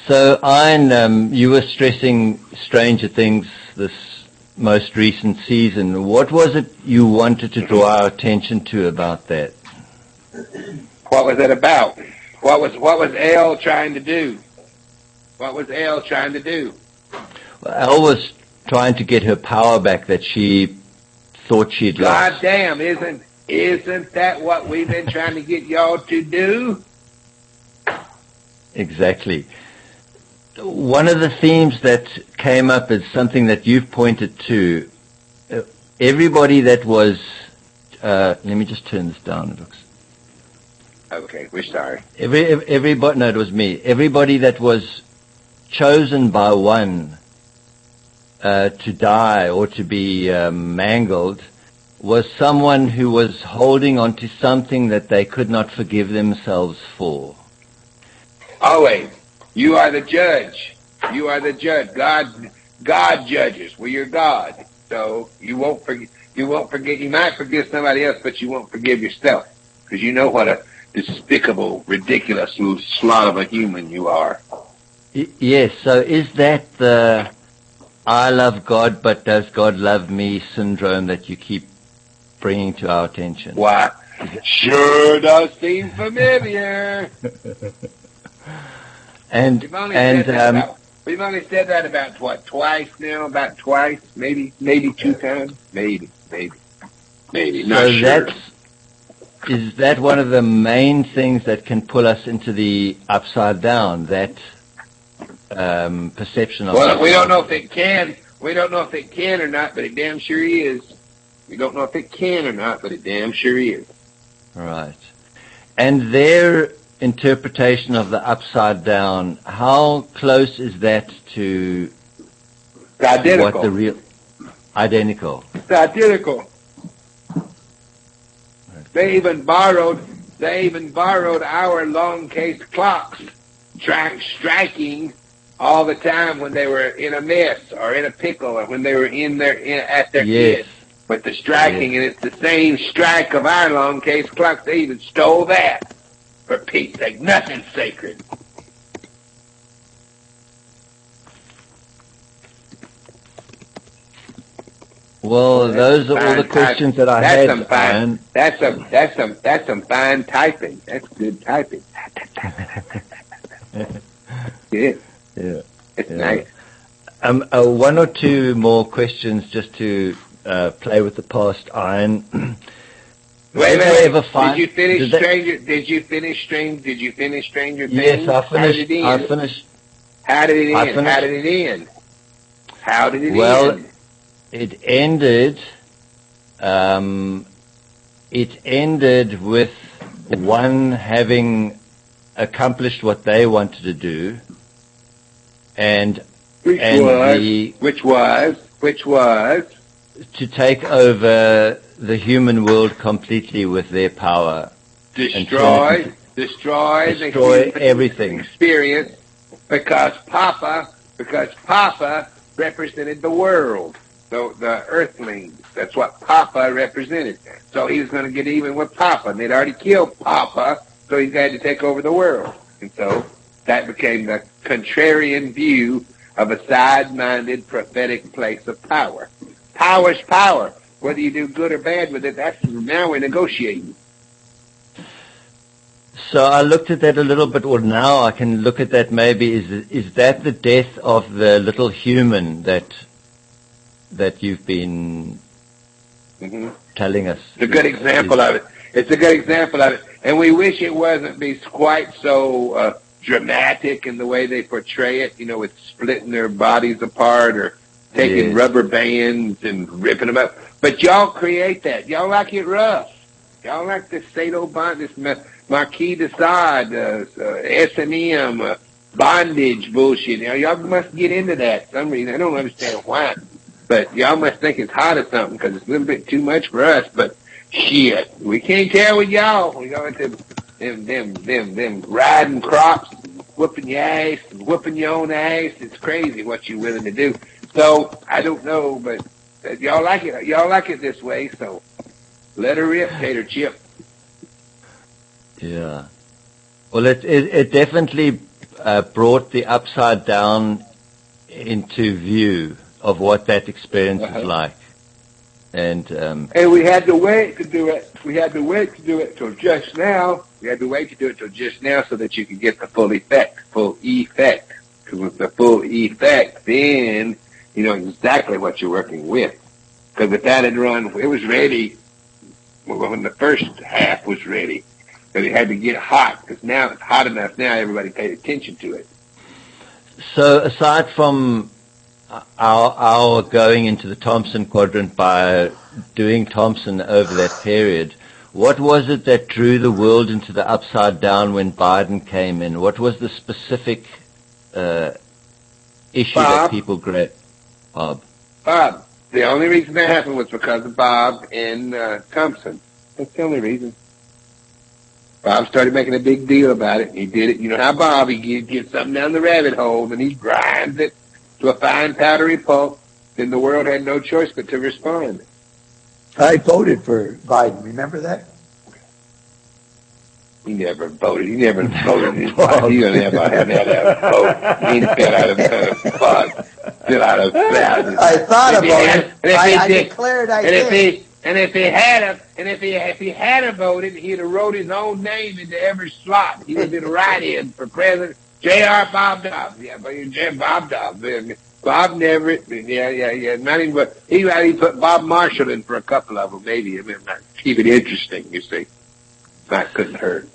So, Ian, you were stressing Stranger Things this most recent season. What was it you wanted to draw our attention to about that? What was it about? What was Elle trying to do? What was Elle trying to do? Well, Elle was trying to get her power back that she thought she'd lost. God damn, isn't that what we've been trying to get y'all to do? Exactly. One of the themes that came up is something that you've pointed to. Everybody that was, let me just turn this down. It looks. Okay, we're sorry. Everybody, no, it was me. Everybody that was chosen by one to die or to be mangled was someone who was holding on to something that they could not forgive themselves for. Always. You are the judge. You are the judge. God judges. Well, you're God. So you won't forget. You might forgive somebody else, but you won't forgive yourself. Because you know what a despicable, ridiculous slot of a human you are. Yes. So is that the I love God, but does God love me syndrome that you keep bringing to our attention? Why? Sure does seem familiar. We've only said that about what, twice now? About twice, maybe two times, maybe. Not sure. Is that one of the main things that can pull us into the upside down? That perception of. Well, we don't know if it can. We don't know if it can or not, but it damn sure is. We don't know if it can or not, but it damn sure is. Right. And their interpretation of the upside down, how close is that to identical. What the real identical? It's identical. They even borrowed our long case clocks, striking all the time when they were in a mess or in a pickle or when they were at their yes. kids. But the striking, and it's the same strike of our long case clocks. They even stole that. For Pete's sake, nothing's sacred. Well, those are all the questions that I had. That's some fine typing. That's good typing. Yeah. It's nice. One or two more questions just to play with the past, Iron. Wait. Did you finish Stranger Things? Yes, I finished. How did it end? Well, it ended. It ended with one having accomplished what they wanted to do, which was to take over the human world completely with their power. Destroy the human everything experience because Papa represented the world, the earthlings. That's what Papa represented. So he was going to get even with Papa, and they'd already killed Papa, so he had to take over the world. And so that became the contrarian view of a side-minded prophetic place of power. Power's power. Whether you do good or bad with it, now we're negotiating. So I looked at that a little bit, or now I can look at that maybe. Is that the death of the little human that you've been telling us? It's a good example of it. And we wish it wasn't be quite so dramatic in the way they portray it, with splitting their bodies apart or taking rubber bands and ripping them up. But y'all create that. Y'all like it rough. Y'all like this Sado bond, this Marquis de Sade, S&M, bondage bullshit. Y'all must get into that for some reason. I don't understand why. But y'all must think it's hot or something because it's a little bit too much for us. But shit, we can't tell with y'all. We go into them riding crops, whooping your ass, whooping your own ass. It's crazy what you're willing to do. So I don't know, but y'all like it. Y'all like it this way. So let her rip, Tater Chip. Yeah. Well, it definitely brought the upside down into view of what that experience is like. And we had to wait to do it. We had to wait to do it till just now. We had to wait to do it till just now so that you could get the full effect. Because with the full effect, then you know exactly what you're working with. Because if that had run, it was ready when the first half was ready. But it had to get hot, because now it's hot enough now everybody paid attention to it. so aside from our going into the Thompson quadrant by doing Thompson over that period, what was it that drew the world into the upside down when Biden came in? What was the specific issue that people grabbed? Bob. The only reason that happened was because of Bob and Thompson. That's the only reason. Bob started making a big deal about it. He did it. You know how Bob, he gets something down the rabbit hole, and he grinds it to a fine powdery pulp. Then the world had no choice but to respond. I voted for Biden. Remember that? He never voted. He never voted. He never had a vote. He fell out of the fuck. Fell out of thousands. I thought about it. I declared I did. If he had voted, he'd have wrote his own name into every slot. He would have been write-in for President J.R. Bob Dobbs. Yeah, Bob Dobbs. Bob never. Yeah. Not even. But he put Bob Marshall in for a couple of them, maybe. I mean, keep it interesting. You see, that couldn't hurt.